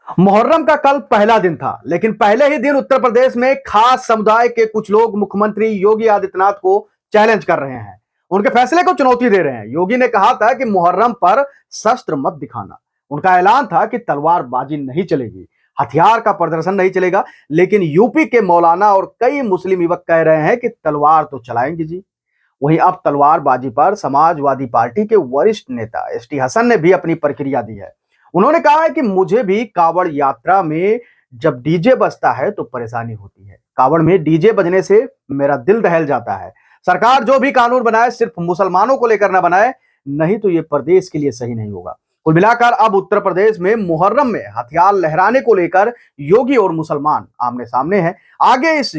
मुहर्रम का कल पहला दिन था, लेकिन पहले ही दिन उत्तर प्रदेश में खास समुदाय के कुछ लोग मुख्यमंत्री योगी आदित्यनाथ को चैलेंज कर रहे हैं। उनके फैसले को चुनौती दे रहे हैं। योगी ने कहा था कि मुहर्रम पर शस्त्र मत दिखाना। उनका ऐलान था कि तलवारबाजी नहीं चलेगी, हथियार का प्रदर्शन नहीं चलेगा। लेकिन यूपी के मौलाना और कई मुस्लिम युवक कह रहे हैं कि तलवार तो चलाएंगे जी। वहीं अब तलवारबाजी पर समाजवादी पार्टी के वरिष्ठ नेता एसटी हसन ने भी अपनी प्रतिक्रिया दी है। उन्होंने कहा है कि मुझे भी कावड़ यात्रा में जब डीजे बजता है तो परेशानी होती है। कावड़ में डीजे बजने से मेरा दिल दहल जाता है। सरकार जो भी कानून बनाए सिर्फ मुसलमानों को लेकर ना बनाए, नहीं तो ये प्रदेश के लिए सही नहीं होगा। कुल मिलाकर अब उत्तर प्रदेश में मुहर्रम में हथियार लहराने को लेकर योगी और मुसलमान आमने सामने हैं। आगे इस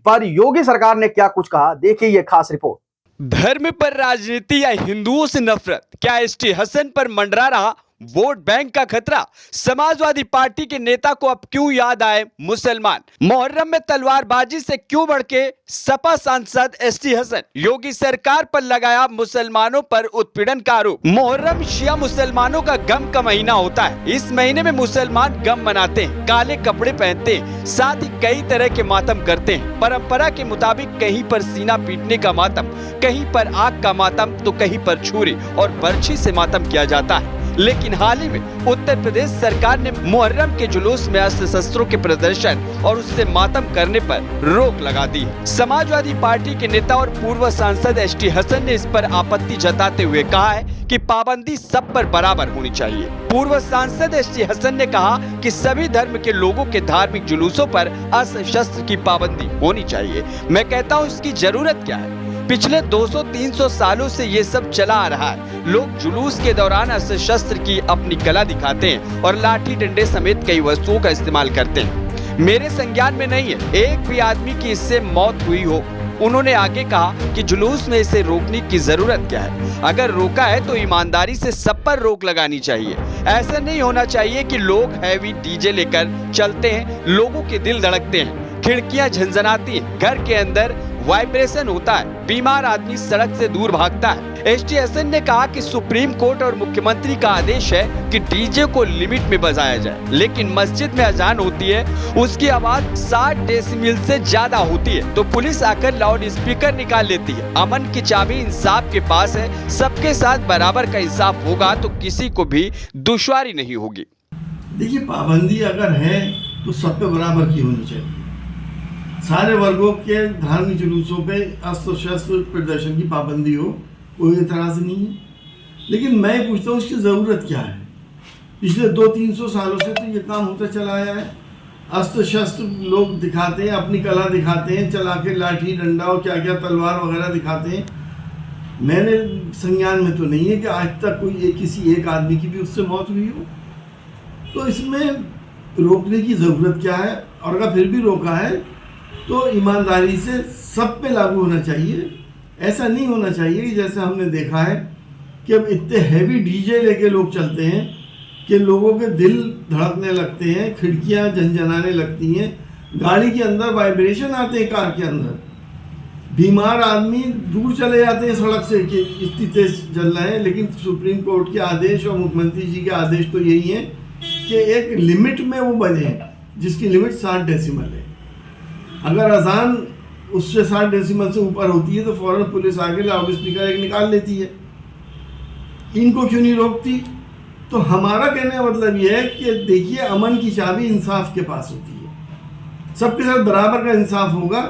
पर योगी सरकार ने क्या कुछ कहा, देखिए ये खास रिपोर्ट। धर्म पर राजनीति या हिंदुओं से नफरत, क्या एसटी हसन पर मंडरा रहा वोट बैंक का खतरा? समाजवादी पार्टी के नेता को अब क्यों याद आए मुसलमान? मुहर्रम में तलवारबाजी से क्यों भड़के सपा सांसद एसटी हसन? योगी सरकार पर लगाया मुसलमानों पर उत्पीड़न का आरोप। मुहर्रम शिया मुसलमानों का गम का महीना होता है। इस महीने में मुसलमान गम मनाते हैं, काले कपड़े पहनते हैं, साथ ही कई तरह के मातम करते हैं। परंपरा के मुताबिक कहीं पर सीना पीटने का मातम, कहीं पर आग का मातम, तो कहीं पर छुरी और बर्छी से मातम किया जाता है। लेकिन हाल ही में उत्तर प्रदेश सरकार ने मुहर्रम के जुलूस में अस्त्र शस्त्रों के प्रदर्शन और उससे मातम करने पर रोक लगा दी। समाजवादी पार्टी के नेता और पूर्व सांसद एसटी हसन ने इस पर आपत्ति जताते हुए कहा है कि पाबंदी सब पर बराबर होनी चाहिए। पूर्व सांसद एसटी हसन ने कहा कि सभी धर्म के लोगों के धार्मिक जुलूसों पर अस्त्र शस्त्र की पाबंदी होनी चाहिए। मैं कहता हूँ इसकी जरूरत क्या है? पिछले 200-300 सालों से ये सब चला आ रहा है। लोग जुलूस के दौरान अस्त्र शस्त्र की अपनी कला दिखाते हैं और लाठी डंडे समेत कई वस्तुओं का इस्तेमाल करते हैं। मेरे संज्ञान में नहीं है एक भी आदमी की इससे मौत हुई हो। उन्होंने आगे कहा कि जुलूस में इसे रोकने की जरूरत क्या है? अगर रोका है तो ईमानदारी से सब पर रोक लगानी चाहिए। ऐसा नहीं होना चाहिए कि लोग हैवी डीजे लेकर चलते हैं, लोगों के दिल धड़कते हैं, खिड़कियां झंझनाती हैं, घर के अंदर वाइब्रेशन होता है, बीमार आदमी सड़क से दूर भागता है। एसटी हसन ने कहा कि सुप्रीम कोर्ट और मुख्यमंत्री का आदेश है कि डीजे को लिमिट में बजाया जाए, लेकिन मस्जिद में अजान होती है, उसकी आवाज 60 डेसिबल से ज्यादा होती है तो पुलिस आकर लाउड स्पीकर निकाल लेती है। अमन की चाबी इंसाफ के पास है। सबके साथ बराबर का इंसाफ होगा तो किसी को भी दुश्वारी नहीं होगी। देखिए, पाबंदी अगर है तो सब पे बराबर की होनी चाहिए। सारे वर्गों के धार्मिक जुलूसों पे अस्त्र शस्त्र प्रदर्शन की पाबंदी हो, कोई एतराज नहीं है। लेकिन मैं पूछता हूँ इसकी ज़रूरत क्या है? पिछले 200-300 सालों से तो ये काम होता चला आया है। अस्त्र शस्त्र लोग दिखाते हैं, अपनी कला दिखाते हैं, चला के लाठी डंडा और क्या क्या तलवार वगैरह दिखाते हैं। मैंने संज्ञान में तो नहीं है कि आज तक कोई किसी एक आदमी की भी उससे मौत हुई हो। तो इसमें रोकने की ज़रूरत क्या है? और अगर फिर भी रोका है तो ईमानदारी से सब पे लागू होना चाहिए। ऐसा नहीं होना चाहिए कि जैसे हमने देखा है कि अब इतने हैवी डीजे लेके लोग चलते हैं कि लोगों के दिल धड़कने लगते हैं, खिड़कियां झंझनाने लगती हैं, गाड़ी के अंदर वाइब्रेशन आते हैं, कार के अंदर बीमार आदमी दूर चले जाते हैं सड़क से कि इतनी तेज चल रहे हैं। लेकिन सुप्रीम कोर्ट के आदेश और मुख्यमंत्री जी के आदेश तो यही है कि एक लिमिट में वो बजे, जिसकी लिमिट 60 डेसिबल है। अगर अजान उससे 60 डेसिबल से ऊपर होती है तो फौरन पुलिस आके लाउड स्पीकर एक निकाल लेती है। इनको क्यों नहीं रोकती? तो हमारा कहने का मतलब यह है कि देखिए, अमन की चाबी इंसाफ के पास होती है। सबके साथ बराबर का इंसाफ होगा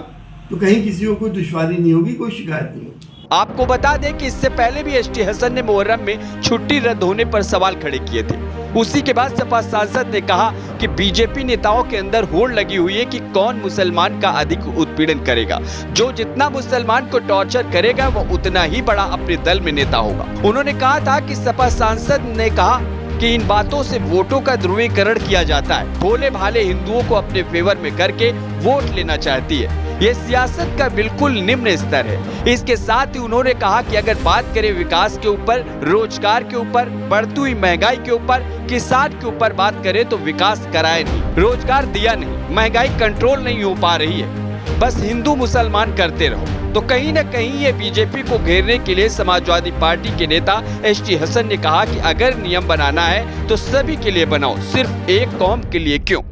तो कहीं किसी को कोई दुश्वारी नहीं होगी, कोई शिकायत नहीं होगी। आपको बता दें कि इससे पहले भी एसटी हसन ने मुहर्रम में छुट्टी रद्द होने पर सवाल खड़े किए थे। उसी के बाद सपा सांसद ने कहा कि बीजेपी नेताओं के अंदर होड़ लगी हुई है कि कौन मुसलमान का अधिक उत्पीड़न करेगा। जो जितना मुसलमान को टॉर्चर करेगा वो उतना ही बड़ा अपने दल में नेता होगा। उन्होंने कहा था कि सपा सांसद ने कहा कि इन बातों से वोटों का ध्रुवीकरण किया जाता है। भोले भाले हिंदुओं को अपने फेवर में करके वोट लेना चाहती है। ये सियासत का बिल्कुल निम्न स्तर है। इसके साथ ही उन्होंने कहा कि अगर बात करें विकास के ऊपर, रोजगार के ऊपर, बढ़ती हुई महंगाई के ऊपर, किसान के ऊपर बात करें तो विकास कराए नहीं, रोजगार दिया नहीं, महंगाई कंट्रोल नहीं हो पा रही है, बस हिंदू मुसलमान करते रहो। तो कहीं न कहीं ये बीजेपी को घेरने के लिए समाजवादी पार्टी के नेता एसटी हसन ने कहा कि अगर नियम बनाना है तो सभी के लिए बनाओ, सिर्फ एक कौम के लिए क्यों।